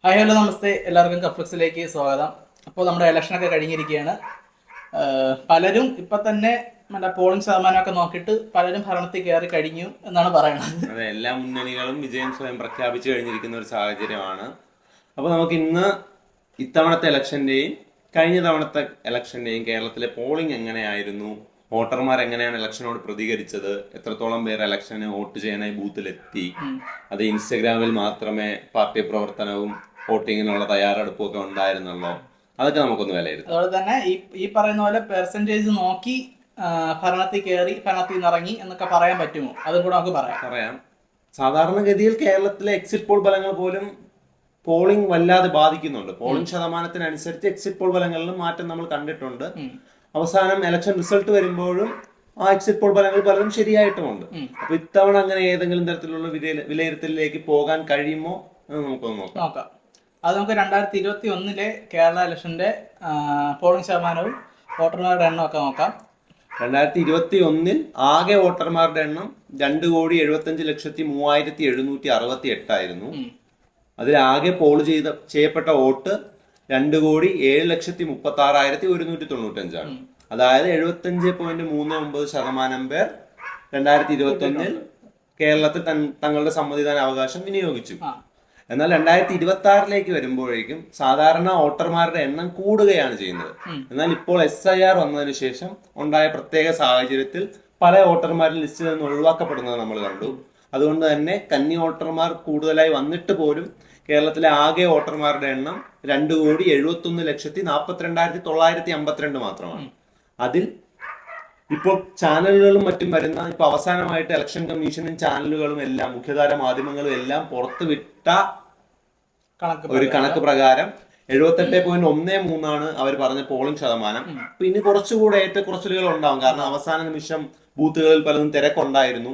Hi hello നമസ്തേ, എല്ലാവർക്കും കഫ്ലിക്സിലേക്ക് സ്വാഗതം. അപ്പോൾ നമ്മുടെ ഇലക്ഷനൊക്കെ കഴിഞ്ഞിരിക്കുകയാണ്. പലരും ഇപ്പം തന്നെ നമ്മുടെ പോളിംഗ് ശതമാനമൊക്കെ നോക്കിയിട്ട് പലരും ഭരണത്തിൽ കയറി കഴിഞ്ഞു എന്നാണ് പറയുന്നത്. അതെ, എല്ലാ മുന്നണികളും വിജയം സ്വയം പ്രഖ്യാപിച്ചു കഴിഞ്ഞിരിക്കുന്ന ഒരു സാഹചര്യമാണ്. അപ്പോൾ നമുക്ക് ഇന്ന് ഇത്തവണത്തെ ഇലക്ഷന്റെയും കഴിഞ്ഞ തവണത്തെ ഇലക്ഷന്റെയും കേരളത്തിലെ പോളിംഗ് എങ്ങനെയായിരുന്നു, വോട്ടർമാർ എങ്ങനെയാണ് ഇലക്ഷനോട് പ്രതികരിച്ചത്, എത്രത്തോളം പേർ ഇലക്ഷന് വോട്ട് ചെയ്യാനായി ബൂത്തിലെത്തി, അത് ഇൻസ്റ്റഗ്രാമിൽ മാത്രമേ പാർട്ടി പ്രവർത്തനവും വോട്ടിങ്ങിനുള്ള തയ്യാറെടുപ്പും ഒക്കെ ഉണ്ടായിരുന്നുള്ളൂ, അതൊക്കെ നമുക്കൊന്ന് വിലയിരുത്താം. അതുപോലെ തന്നെ ഈ പറയുന്ന പോലെ പെർസെൻറ്റേജ് നോക്കി ഭരണത്തിൽ കയറി ഭരണത്തിൽ നിന്ന് ഇറങ്ങി എന്നൊക്കെ പറയാൻ പറ്റുമോ? അതും കൂടെ നമുക്ക് പറയാം. സാധാരണഗതിയിൽ കേരളത്തിലെ എക്സിറ്റ് പോൾ ഫലങ്ങൾ പോലും പോളിംഗ് വല്ലാതെ ബാധിക്കുന്നുണ്ട്. പോളിംഗ് ശതമാനത്തിനനുസരിച്ച് എക്സിറ്റ് പോൾ ഫലങ്ങളിലും മാറ്റം നമ്മൾ കണ്ടിട്ടുണ്ട്. അവസാനം ഇലക്ഷൻ റിസൾട്ട് വരുമ്പോഴും ആ എക്സിറ്റ് പോൾ ഫലങ്ങൾ പലതും ശരിയായിട്ടുമുണ്ട്. അപ്പൊ ഇത്തവണ അങ്ങനെ ഏതെങ്കിലും തരത്തിലുള്ള വിലയിരുത്തലിലേക്ക് പോകാൻ കഴിയുമോ എന്ന് നമുക്കൊന്ന് നോക്കാം. അത് നമുക്ക് 2021 കേരള ഇലക്ഷന്റെ പോളിംഗ് ശതമാനവും വോട്ടർമാരുടെ എണ്ണം ഒക്കെ നോക്കാം. 2021 ആകെ വോട്ടർമാരുടെ എണ്ണം 2,75,03,768 ആയിരുന്നു. അതിൽ ആകെ പോൾ ചെയ്യപ്പെട്ട വോട്ട് 2,07,36,195 ആണ്. അതായത് 75.39% പേർ 2021 കേരളത്തിൽ തങ്ങളുടെ സമ്മതിദാന അവകാശം വിനിയോഗിച്ചു. എന്നാൽ 2026 വരുമ്പോഴേക്കും സാധാരണ വോട്ടർമാരുടെ എണ്ണം കൂടുകയാണ് ചെയ്യുന്നത്. എന്നാൽ ഇപ്പോൾ SIR വന്നതിന് ശേഷം ഉണ്ടായ പ്രത്യേക സാഹചര്യത്തിൽ പല വോട്ടർമാരും ലിസ്റ്റിൽ നിന്ന് ഒഴിവാക്കപ്പെടുന്നത് നമ്മൾ കണ്ടു. അതുകൊണ്ട് തന്നെ കന്നി വോട്ടർമാർ കൂടുതലായി വന്നിട്ട് പോലും കേരളത്തിലെ ആകെ വോട്ടർമാരുടെ എണ്ണം 2,71,42,952 മാത്രമാണ്. അതിൽ ഇപ്പോൾ ചാനലുകളും മറ്റും വരുന്ന ഇപ്പൊ അവസാനമായിട്ട് ഇലക്ഷൻ കമ്മീഷനും ചാനലുകളും എല്ലാം മുഖ്യധാര മാധ്യമങ്ങളും എല്ലാം പുറത്തുവിട്ട ഒരു കണക്ക് പ്രകാരം 78.13 അവർ പറഞ്ഞ പോളിംഗ് ശതമാനം. പിന്നെ കുറച്ചുകൂടെ ഏറ്റക്കുറച്ചിലുകൾ ഉണ്ടാവും, കാരണം അവസാന നിമിഷം ബൂത്തുകളിൽ പലതും തിരക്കുണ്ടായിരുന്നു.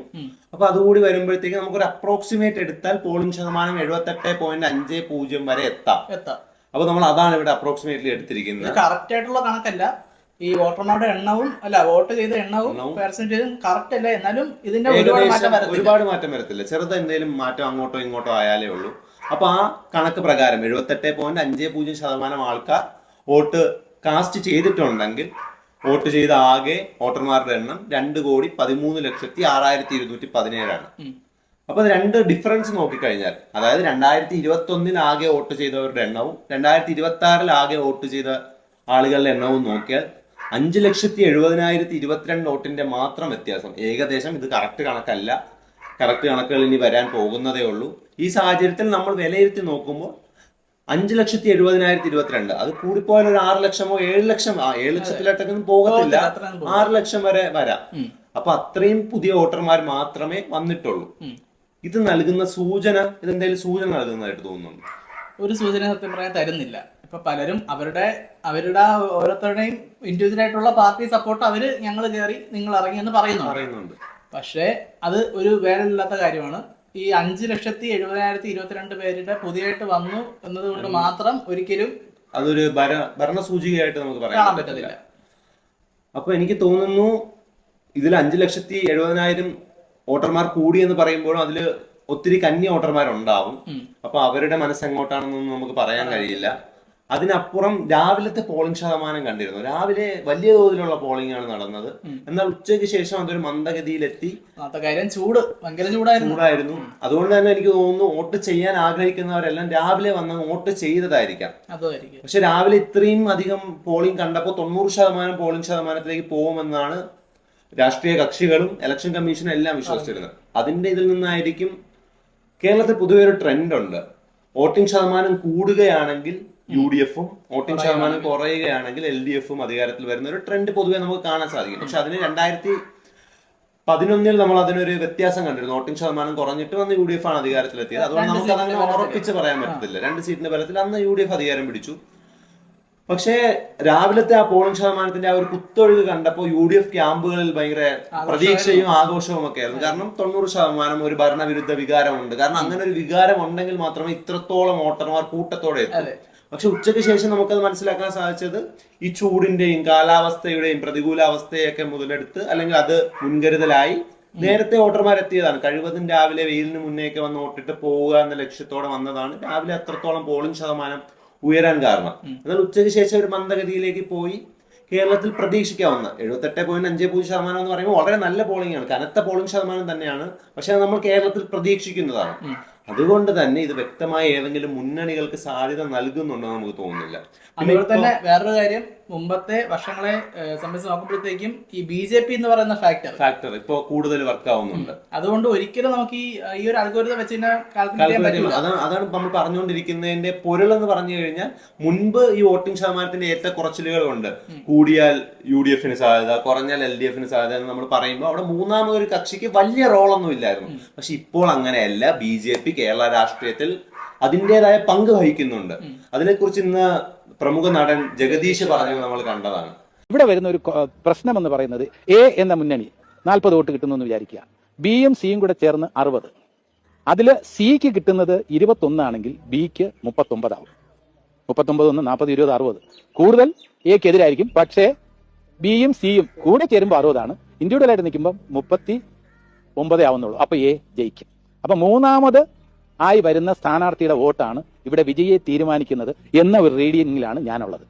അപ്പൊ അതുകൂടി വരുമ്പോഴത്തേക്ക് നമുക്കൊരു അപ്രോക്സിമേറ്റ് എടുത്താൽ പോളിംഗ് ശതമാനം 78.50 വരെ എത്താം. അപ്പൊ നമ്മൾ അതാണ് ഇവിടെ അപ്രോക്സിമേറ്റ്ലി എടുത്തിരിക്കുന്നത്. കറക്റ്റ് ആയിട്ടുള്ള കണക്കല്ല. ഈ വോട്ടർമാരുടെ എണ്ണവും വോട്ട് ചെയ്ത എണ്ണവും പെർസെന്റേജും കറക്റ്റ് അല്ല. എന്നാലും ഇതിന്റെ ഒരുപാട് മാറ്റം വരത്തില്ല. ചെറുത് എന്തെങ്കിലും മാറ്റം അങ്ങോട്ടോ ഇങ്ങോട്ടോ ആയാലേ ഉള്ളൂ. അപ്പൊ ആ കണക്ക് പ്രകാരം 78.50% ആൾക്കാർ വോട്ട് കാസ്റ്റ് ചെയ്തിട്ടുണ്ടെങ്കിൽ വോട്ട് ചെയ്ത ആകെ വോട്ടർമാരുടെ എണ്ണം 2,13,06,217 ആണ്. അപ്പൊ രണ്ട് ഡിഫറൻസ് നോക്കിക്കഴിഞ്ഞാൽ, അതായത് 2021 ആകെ വോട്ട് ചെയ്തവരുടെ എണ്ണവും 2026 ആകെ വോട്ട് ചെയ്ത ആളുകളുടെ എണ്ണവും നോക്കിയാൽ 5,70,022 വോട്ടിന്റെ മാത്രം വ്യത്യാസം. ഏകദേശം ഇത് കറക്റ്റ് കണക്കല്ല, കറക്റ്റ് കണക്കുകൾ ഇനി വരാൻ പോകുന്നതേ ഉള്ളൂ. ഈ സാഹചര്യത്തിൽ നമ്മൾ വിലയിരുത്തി നോക്കുമ്പോൾ 5,70,022 അത് കൂടിപ്പോയാൽ ഒരു 6 ലക്ഷമോ 7 ലക്ഷം 7 ലക്ഷത്തിലോട്ടൊന്നും പോകത്തില്ല, 6 ലക്ഷം വരെ വരാം. അപ്പൊ അത്രയും പുതിയ വോട്ടർമാർ മാത്രമേ വന്നിട്ടുള്ളൂ. ഇത് നൽകുന്ന സൂചന, ഇതെന്തായാലും സൂചന നൽകുന്നതായിട്ട് തോന്നുന്നുണ്ട്. ഒരു സൂചന സത്യം പറയാൻ തരുന്നില്ല. ഇപ്പൊ പലരും അവരുടെ ഓരോരുത്തരുടെയും ഇൻഡിവിജ്വൽ ആയിട്ടുള്ള പാർട്ടി സപ്പോർട്ട് അവര് ഞങ്ങൾ കയറി നിങ്ങൾ ഇറങ്ങി എന്ന് പറയുന്നുണ്ട്. പക്ഷേ അത് ഒരു വേലയില്ലാത്ത കാര്യമാണ്. ഈ 5,70,022 പേരുടെ പുതിയതായിട്ട് വന്നു എന്നതുകൊണ്ട് മാത്രം ഒരിക്കലും അതൊരു ഭരണസൂചികയായിട്ട് നമുക്ക് കാണാൻ പറ്റത്തില്ല. അപ്പൊ എനിക്ക് തോന്നുന്നു ഇതിൽ 5,70,000 വോട്ടർമാർ കൂടി എന്ന് പറയുമ്പോഴും അതില് ഒത്തിരി കന്നി വോട്ടർമാരുണ്ടാവും. അപ്പൊ അവരുടെ മനസ്സെങ്ങോട്ടാണെന്നൊന്നും നമുക്ക് പറയാൻ കഴിയില്ല. അതിനപ്പുറം രാവിലത്തെ പോളിംഗ് ശതമാനം കണ്ടിരുന്നു. രാവിലെ വലിയ തോതിലുള്ള പോളിംഗ് ആണ് നടന്നത്. എന്നാൽ ഉച്ചയ്ക്ക് ശേഷം അതൊരു മന്ദഗതിയിലെത്തി. ഭയങ്കര ചൂടായിരുന്നു. അതുകൊണ്ട് തന്നെ എനിക്ക് തോന്നുന്നു വോട്ട് ചെയ്യാൻ ആഗ്രഹിക്കുന്നവരെല്ലാം രാവിലെ വന്ന് വോട്ട് ചെയ്തതായിരിക്കാം. പക്ഷെ രാവിലെ ഇത്രയും അധികം പോളിംഗ് കണ്ടപ്പോൾ 90% പോളിംഗ് ശതമാനത്തിലേക്ക് പോകുമെന്നാണ് രാഷ്ട്രീയ കക്ഷികളും ഇലക്ഷൻ കമ്മീഷനും എല്ലാം വിശ്വസിച്ചിരുന്നത്. അതിന്റെ ഇതിൽ നിന്നായിരിക്കും കേരളത്തിൽ പൊതുവെ ഒരു ട്രെൻഡ് ഉണ്ട്. വോട്ടിംഗ് ശതമാനം കൂടുകയാണെങ്കിൽ UDFും വോട്ടിംഗ് ശതമാനം കുറയുകയാണെങ്കിൽ LDFും അധികാരത്തിൽ വരുന്ന ഒരു ട്രെൻഡ് പൊതുവെ നമുക്ക് കാണാൻ സാധിക്കും. പക്ഷെ അതിന് 2011 നമ്മൾ അതിനൊരു വ്യത്യാസം കണ്ടിരുന്നു. വോട്ടിംഗ് ശതമാനം കുറഞ്ഞിട്ട് വന്ന് UDF ആണ് അധികാരത്തിലെത്തിയത്. അതുകൊണ്ട് നമുക്ക് അതങ്ങനെ ഉറപ്പിച്ച് പറയാൻ പറ്റത്തില്ല. 2 സീറ്റിന്റെ ബലത്തിൽ അന്ന് UDF അധികാരം പിടിച്ചു. പക്ഷേ രാവിലത്തെ ആ പോളിംഗ് ശതമാനത്തിന്റെ ആ ഒരു കുത്തൊഴുക്ക് കണ്ടപ്പോൾ UDF ക്യാമ്പുകളിൽ ഭയങ്കര പ്രതീക്ഷയും ആഘോഷവും ഒക്കെ ആയിരുന്നു. കാരണം 90% ഒരു ഭരണവിരുദ്ധ വികാരമുണ്ട്. കാരണം അങ്ങനെ ഒരു വികാരം ഉണ്ടെങ്കിൽ മാത്രമേ ഇത്രത്തോളം വോട്ടർമാർ കൂട്ടത്തോടെ എത്തൂ. പക്ഷെ ഉച്ചയ്ക്ക് ശേഷം നമുക്കത് മനസ്സിലാക്കാൻ സാധിച്ചത് ഈ ചൂടിന്റെയും കാലാവസ്ഥയുടെയും പ്രതികൂലാവസ്ഥയൊക്കെ മുതലെടുത്ത് അല്ലെങ്കിൽ അത് മുൻകരുതലായി നേരത്തെ വോട്ടർമാരെത്തിയതാണ്. കഴിവതും രാവിലെ വെയിലിന് മുന്നേക്ക് വന്ന് വോട്ടിട്ട് പോവുക എന്ന ലക്ഷ്യത്തോടെ വന്നതാണ്. രാവിലെ അത്രത്തോളം പോളിംഗ് ശതമാനം ഉയരാൻ കാരണം. എന്നാൽ ഉച്ചയ്ക്ക് ശേഷം ഒരു മന്ദഗതിയിലേക്ക് പോയി കേരളത്തിൽ പ്രതീക്ഷിക്കാവുന്ന 78.50% എന്ന് പറയുമ്പോൾ വളരെ നല്ല പോളിംഗ് ആണ്, കനത്ത പോളിംഗ് ശതമാനം തന്നെയാണ്. പക്ഷെ നമ്മൾ കേരളത്തിൽ പ്രതീക്ഷിക്കുന്നതാണ്. അതുകൊണ്ട് തന്നെ ഇത് വ്യക്തമായ ഏതെങ്കിലും മുന്നണികൾക്ക് സാധ്യത നൽകുന്നുണ്ടെന്ന് നമുക്ക് തോന്നുന്നില്ല. അതുപോലെ തന്നെ വേറൊരു കാര്യം, മുമ്പത്തെ വർഷങ്ങളെ സംബന്ധിച്ച് നോക്കുമ്പോഴത്തേക്കും ഈ BJP എന്ന് പറയുന്ന ഫാക്ടർ ഇപ്പൊ കൂടുതൽ വർക്ക് ആവുന്നുണ്ട്. അതുകൊണ്ട് ഒരിക്കലും നമുക്ക് ഈ ഒരു അൽഗോരിതം വെച്ച് കാൽക്കുലേറ്റ് ചെയ്യാൻ പറ്റില്ല. അതാണ് നമ്മൾ പറഞ്ഞുകൊണ്ടിരിക്കുന്നതിന്റെ പൊരുൾ എന്ന് പറഞ്ഞു കഴിഞ്ഞാൽ, മുൻപ് ഈ വോട്ടിംഗ് ശതമാനത്തിന്റെ ഏറ്റക്കുറച്ചിലുകളുണ്ട്. കൂടിയാൽ UDF സാധ്യത, കുറഞ്ഞാൽ LDF സാധ്യത എന്ന് നമ്മൾ പറയുമ്പോൾ അവിടെ മൂന്നാമതൊരു കക്ഷിക്ക് വലിയ റോളൊന്നും ഇല്ലായിരുന്നു. പക്ഷെ ഇപ്പോൾ അങ്ങനെയല്ല. BJP കേരള രാഷ്ട്രീയത്തിൽ അതിൻ്റെതായ പങ്ക് വഹിക്കുന്നുണ്ട്. അതിനെക്കുറിച്ച് ഇന്ന് പ്രമുഖ നടൻ ജഗദീഷ് പറഞ്ഞത് നമ്മൾ കണ്ടതാണ്. ഇവിടെ വരുന്ന ഒരു പ്രശ്നം എന്ന് പറയുന്നത്, A എന്ന മുന്നണി 40 വോട്ട് കിട്ടുന്നു എന്ന് വിചാരിക്കുക, Bയും Cയും കൂടെ ചേർന്ന് 60. അതിൽ Cക്ക് കിട്ടുന്നത് 21 ആണെങ്കിൽ Bക്ക് 39 ആവും. 39 1 40 20 60. കൂടുതൽ Aക്ക് എതിരായിരിക്കും. പക്ഷേ Bയും Cയും കൂടെ ചേരുമ്പോൾ 60 ആണ്. ഇൻഡിവിജ്വലായിട്ട് നിൽക്കുമ്പോൾ 39 ആവുന്നുള്ളൂ. അപ്പൊ A ജയിക്കും. അപ്പൊ മൂന്നാമത് ആയി വരുന്ന സ്ഥാനാർത്ഥിയുടെ വോട്ടാണ് ഇവിടെ വിജയെ തീരുമാനിക്കുന്നത് എന്ന ഒരു റീഡിങ്ങിലാണ് ഞാനുള്ളത്.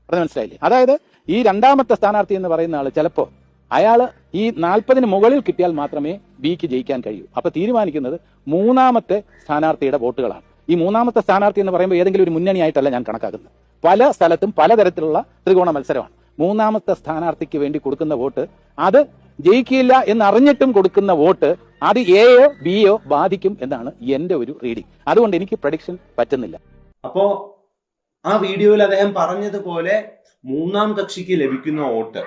അത് മനസ്സിലായില്ലേ? അതായത് ഈ രണ്ടാമത്തെ സ്ഥാനാർത്ഥി എന്ന് പറയുന്ന ആള് ചിലപ്പോ അയാള് ഈ 40-ന് മുകളിൽ കിട്ടിയാൽ മാത്രമേ Bക്ക് ജയിക്കാൻ കഴിയൂ. അപ്പൊ തീരുമാനിക്കുന്നത് മൂന്നാമത്തെ സ്ഥാനാർത്ഥിയുടെ വോട്ടുകളാണ്. ഈ മൂന്നാമത്തെ സ്ഥാനാർത്ഥി എന്ന് പറയുമ്പോൾ ഏതെങ്കിലും ഒരു മുന്നണിയായിട്ടല്ല ഞാൻ കണക്കാക്കുന്നത്. പല സ്ഥലത്തും പലതരത്തിലുള്ള ത്രികോണ മത്സരമാണ്. മൂന്നാമത്തെ സ്ഥാനാർത്ഥിക്ക് വേണ്ടി കൊടുക്കുന്ന വോട്ട്, അത് ജയിക്കില്ല എന്നറിഞ്ഞിട്ടും കൊടുക്കുന്ന വോട്ട്, അത് Aയോ Bയോ ബാധിക്കും എന്നാണ് എന്റെ ഒരു റീഡിംഗ്. അതുകൊണ്ട് എനിക്ക് പ്രഡിക്ഷൻ പറ്റുന്നില്ല. അപ്പോ ആ വീഡിയോയിൽ അദ്ദേഹം പറഞ്ഞതുപോലെ മൂന്നാം കക്ഷിക്ക് ലഭിക്കുന്ന വോട്ട്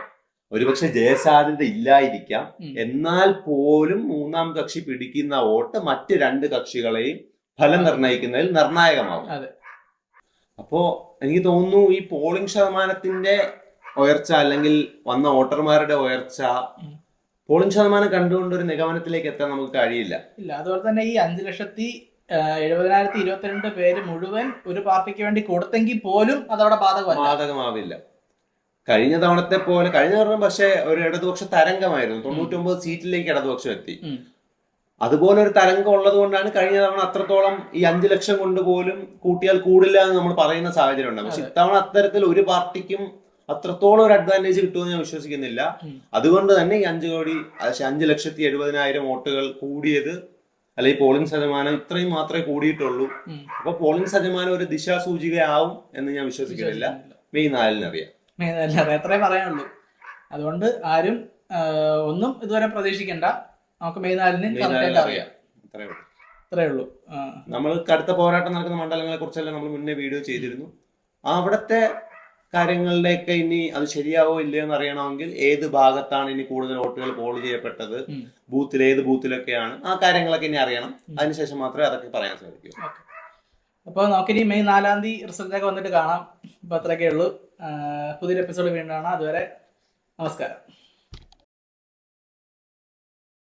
ഒരുപക്ഷെ ജയസാധ്യത ഇല്ലായിരിക്കാം. എന്നാൽ പോലും മൂന്നാം കക്ഷി പിടിക്കുന്ന വോട്ട് മറ്റ് രണ്ട് കക്ഷികളെയും ഫലം നിർണ്ണയിക്കുന്നതിൽ നിർണായകമാകും. അപ്പോ എനിക്ക് തോന്നുന്നു ഈ പോളിംഗ് ശതമാനത്തിന്റെ ഉയർച്ച അല്ലെങ്കിൽ വന്ന വോട്ടർമാരുടെ ഉയർച്ച, പോളിംഗ് ശതമാനം കണ്ടുകൊണ്ട് ഒരു നിഗമനത്തിലേക്ക് എത്താൻ നമുക്ക് കഴിയില്ല. അതുപോലെ തന്നെ ഈ 5,70,022 പേര് മുഴുവൻ ഒരു പാർട്ടിക്ക് വേണ്ടി കൊടുത്തെങ്കിൽ പോലും അതവിടെ ബാധകമാവില്ല. കഴിഞ്ഞ തവണത്തെ പോലെ, കഴിഞ്ഞ തവണ പക്ഷെ ഒരു ഇടതുപക്ഷ തരംഗമായിരുന്നു. 99 സീറ്റിലേക്ക് ഇടതുപക്ഷം എത്തി. അതുപോലെ ഒരു തരംഗം ഉള്ളത് കൊണ്ടാണ് കഴിഞ്ഞ തവണ അത്രത്തോളം ഈ 5 ലക്ഷം കൊണ്ട് പോലും കൂട്ടിയാൽ കൂടില്ല എന്ന് നമ്മൾ പറയുന്ന സാഹചര്യം ഉണ്ട്. പക്ഷെ ഇത്തവണ അത്തരത്തിൽ ഒരു പാർട്ടിക്കും അത്രത്തോളം ഒരു അഡ്വാൻറ്റേജ് കിട്ടുമെന്ന് ഞാൻ വിശ്വസിക്കുന്നില്ല. അതുകൊണ്ട് തന്നെ ഈ 5,70,070,000 വോട്ടുകൾ കൂടിയത്, അല്ലെങ്കിൽ പോളിംഗ് ശതമാനം ഇത്രയും മാത്രമേ കൂടിയിട്ടുള്ളൂ. അപ്പൊ പോളിംഗ് ശതമാനം ഒരു ദിശാസൂചികയാവും എന്ന് ഞാൻ വിശ്വസിക്കുന്നില്ല. മെയ് 4-ന് അറിയാം. അത്രേ പറയാനുള്ളൂ. അതുകൊണ്ട് ആരും ഒന്നും ഇതുവരെ പ്രതീക്ഷിക്കണ്ട. നമുക്ക് മെയ് 4-ന് അറിയാം. അത്രേ ഉള്ളൂ. നമ്മൾ കടുത്ത പോരാട്ടം നടക്കുന്ന മണ്ഡലങ്ങളെ കുറിച്ചെല്ലാം നമ്മൾ മുന്നേ വീഡിയോ ചെയ്തിരുന്നു. അവിടുത്തെ കാര്യങ്ങളിലേക്ക് ഇനി അത് ശരിയാവോ ഇല്ലയോ എന്ന് അറിയണമെങ്കിൽ ഏത് ഭാഗത്താണ് ഇനി കൂടുതൽ വോട്ടുകൾ പോൾ ചെയ്യപ്പെട്ടത്, ഏത് ബൂത്തിലൊക്കെയാണ്, ആ കാര്യങ്ങളൊക്കെ ഇനി അറിയണം. അതിനുശേഷം മാത്രമേ അതൊക്കെ പറയാൻ സാധിക്കൂ. അപ്പോൾ നമുക്കിനി മെയ് 4-ാം തീയതി റിസൾട്ടൊക്കെ വന്നിട്ട് കാണാം. അപ്പൊ അത്രയൊക്കെ ഉള്ളൂ. പുതിയൊരു എപ്പിസോഡ് വീണ്ടും കാണാം. അതുവരെ നമസ്കാരം.